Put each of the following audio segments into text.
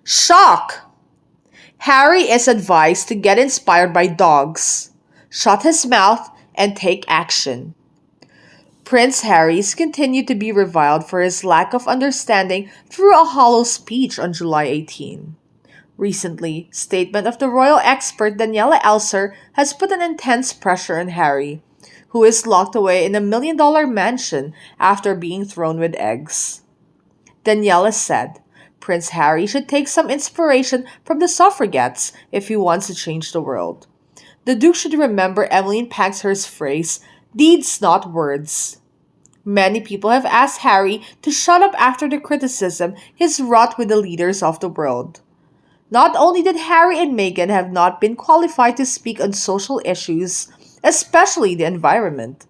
Shock! Harry is advised to get inspired by dogs, shut his mouth, and take action. Prince Harry's continued to be reviled for his lack of understanding through a hollow speech on July 18. Recently, statement of the royal expert Daniela Elser has put an intense pressure on Harry, who is locked away in a $1 million mansion after being thrown with eggs. Daniela said, Prince Harry should take some inspiration from the suffragettes if he wants to change the world. The Duke should remember Emmeline Pankhurst's phrase, deeds not words. Many people have asked Harry to shut up after the criticism he's wrought with the leaders of the world. Not only did Harry and Meghan have not been qualified to speak on social issues, especially the environment,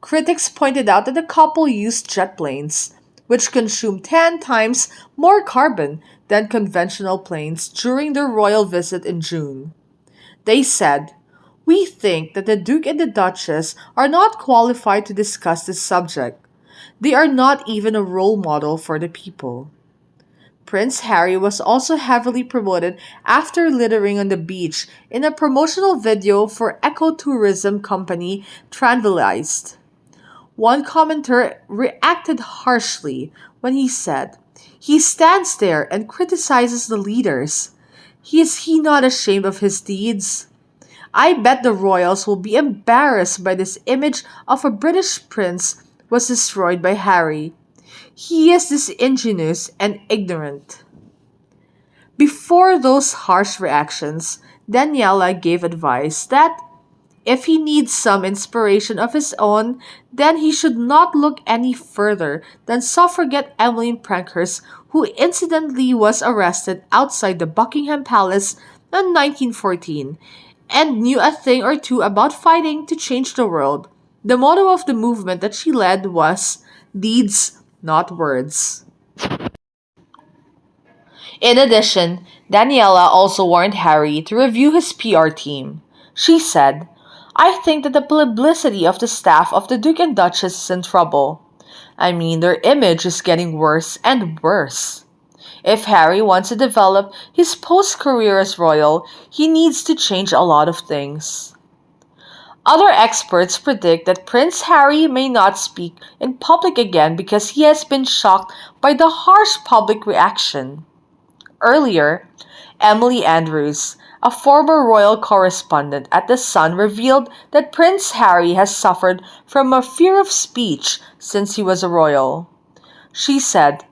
critics pointed out that the couple used jet planes, which consume 10 times more carbon than conventional planes during their royal visit in June. They said, we think that the Duke and the Duchess are not qualified to discuss this subject. They are not even a role model for the people. Prince Harry was also heavily promoted after littering on the beach in a promotional video for ecotourism company Tranquilized. One commenter reacted harshly when he said, he stands there and criticizes the leaders. Is he not ashamed of his deeds? I bet the royals will be embarrassed by this image of a British prince was destroyed by Harry. He is disingenuous and ignorant. Before those harsh reactions, Daniela gave advice that if he needs some inspiration of his own, then he should not look any further than suffragette Emmeline Pankhurst, who incidentally was arrested outside the Buckingham Palace in 1914 and knew a thing or two about fighting to change the world. The motto of the movement that she led was deeds, not words. In addition, Daniela also warned Harry to review his PR team. She said, I think that the publicity of the staff of the Duke and Duchess is in trouble. I mean, their image is getting worse and worse. If Harry wants to develop his post-career as royal, he needs to change a lot of things. Other experts predict that Prince Harry may not speak in public again because he has been shocked by the harsh public reaction. Earlier, Emily Andrews, a former royal correspondent at The Sun, revealed that Prince Harry has suffered from a fear of speech since he was a royal. She said,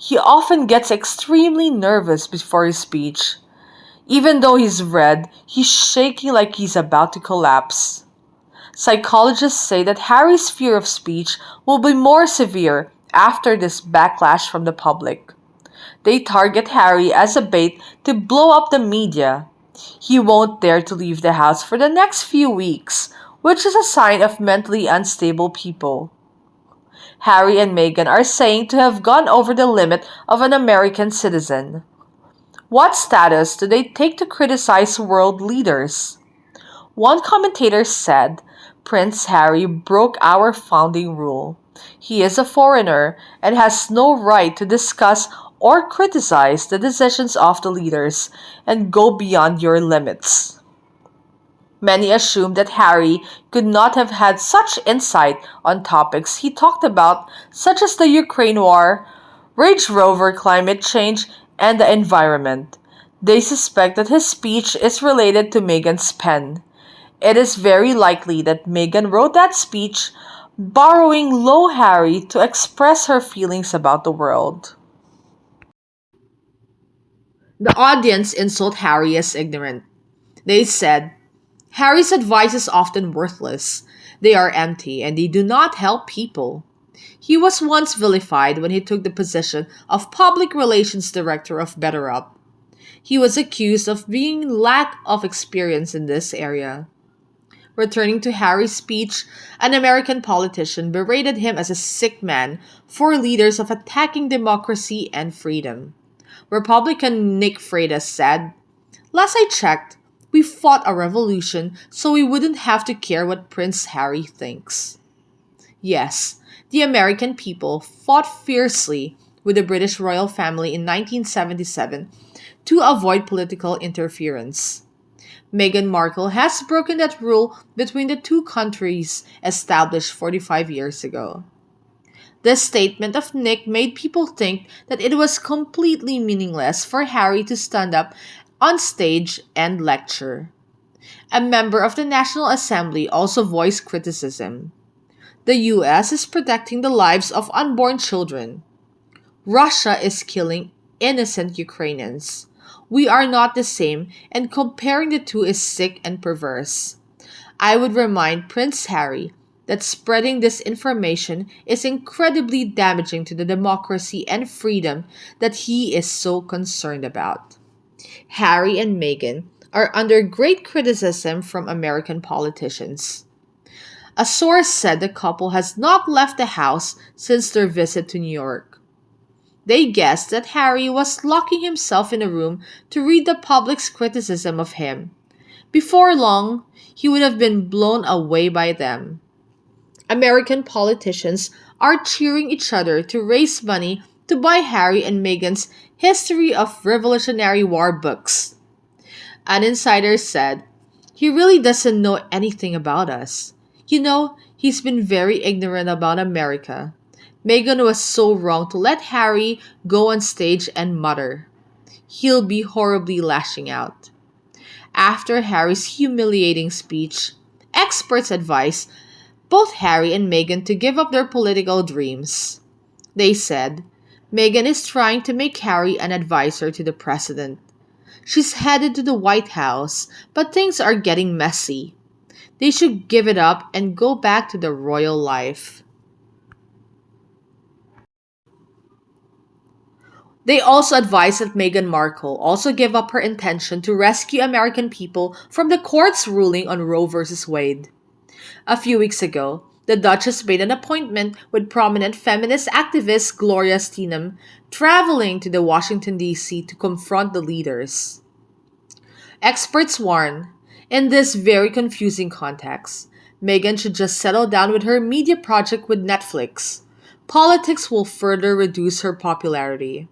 he often gets extremely nervous before his speech. Even though he's red, he's shaking like he's about to collapse. Psychologists say that Harry's fear of speech will be more severe after this backlash from the public. They target Harry as a bait to blow up the media. He won't dare to leave the house for the next few weeks, which is a sign of mentally unstable people. Harry and Meghan are saying to have gone over the limit of an American citizen. What status do they take to criticize world leaders? One commentator said, Prince Harry broke our founding rule. He is a foreigner and has no right to discuss or criticize the decisions of the leaders and go beyond your limits. Many assume that Harry could not have had such insight on topics he talked about, such as the Ukraine war, Range Rover climate change, and the environment. They suspect that his speech is related to Meghan's pen. It is very likely that Meghan wrote that speech, borrowing Low Harry to express her feelings about the world. The audience insult Harry as ignorant. They said, Harry's advice is often worthless. They are empty and they do not help people. He was once vilified when he took the position of Public Relations Director of BetterUp. He was accused of being lack of experience in this area. Returning to Harry's speech, an American politician berated him as a sick man for leaders of attacking democracy and freedom. Republican Nick Freitas said, last I checked, we fought a revolution so we wouldn't have to care what Prince Harry thinks. Yes, the American people fought fiercely with the British royal family in 1977 to avoid political interference. Meghan Markle has broken that rule between the two countries established 45 years ago. This statement of Nick made people think that it was completely meaningless for Harry to stand up on stage and lecture. A member of the National Assembly also voiced criticism. The US is protecting the lives of unborn children. Russia is killing innocent Ukrainians. We are not the same, and comparing the two is sick and perverse. I would remind Prince Harry that spreading this information is incredibly damaging to the democracy and freedom that he is so concerned about. Harry and Meghan are under great criticism from American politicians. A source said the couple has not left the house since their visit to New York. They guessed that Harry was locking himself in a room to read the public's criticism of him. Before long, he would have been blown away by them. American politicians are cheering each other to raise money to buy Harry and Meghan's History of Revolutionary War books. An insider said, "He really doesn't know anything about us. You know, he's been very ignorant about America. Meghan was so wrong to let Harry go on stage and mutter. He'll be horribly lashing out." After Harry's humiliating speech, experts advised both Harry and Meghan to give up their political dreams. They said, "Meghan is trying to make Harry an advisor to the president. She's headed to the White House, but things are getting messy. They should give it up and go back to the royal life." They also advised that Meghan Markle also give up her intention to rescue American people from the court's ruling on Roe v. Wade. A few weeks ago, the Duchess made an appointment with prominent feminist activist Gloria Steinem, traveling to the Washington, D.C. to confront the leaders. Experts warn, in this very confusing context, Meghan should just settle down with her media project with Netflix. Politics will further reduce her popularity.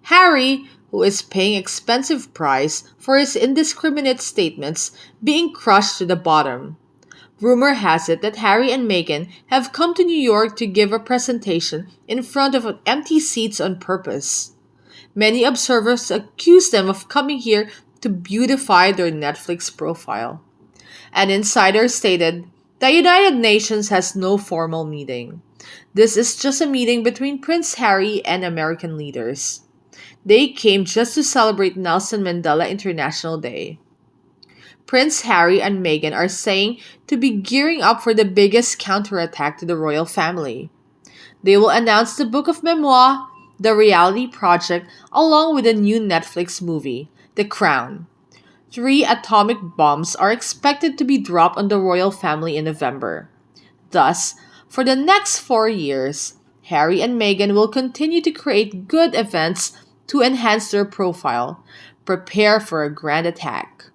Harry, who is paying expensive price for his indiscriminate statements, being crushed to the bottom. Rumor has it that Harry and Meghan have come to New York to give a presentation in front of empty seats on purpose. Many observers accuse them of coming here to beautify their Netflix profile. An insider stated, "The United Nations has no formal meeting. This is just a meeting between Prince Harry and American leaders. They came just to celebrate Nelson Mandela International Day." Prince Harry and Meghan are saying to be gearing up for the biggest counterattack to the royal family. They will announce the book of memoir, the reality project, along with a new Netflix movie, The Crown. 3 atomic bombs are expected to be dropped on the royal family in November. Thus, for the next 4 years, Harry and Meghan will continue to create good events to enhance their profile. Prepare for a grand attack.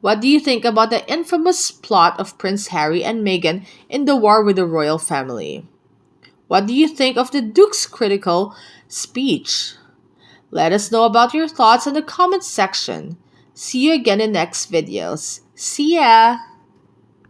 What do you think about the infamous plot of Prince Harry and Meghan in the war with the royal family? What do you think of the Duke's critical speech? Let us know about your thoughts in the comments section. See you again in next videos. See ya!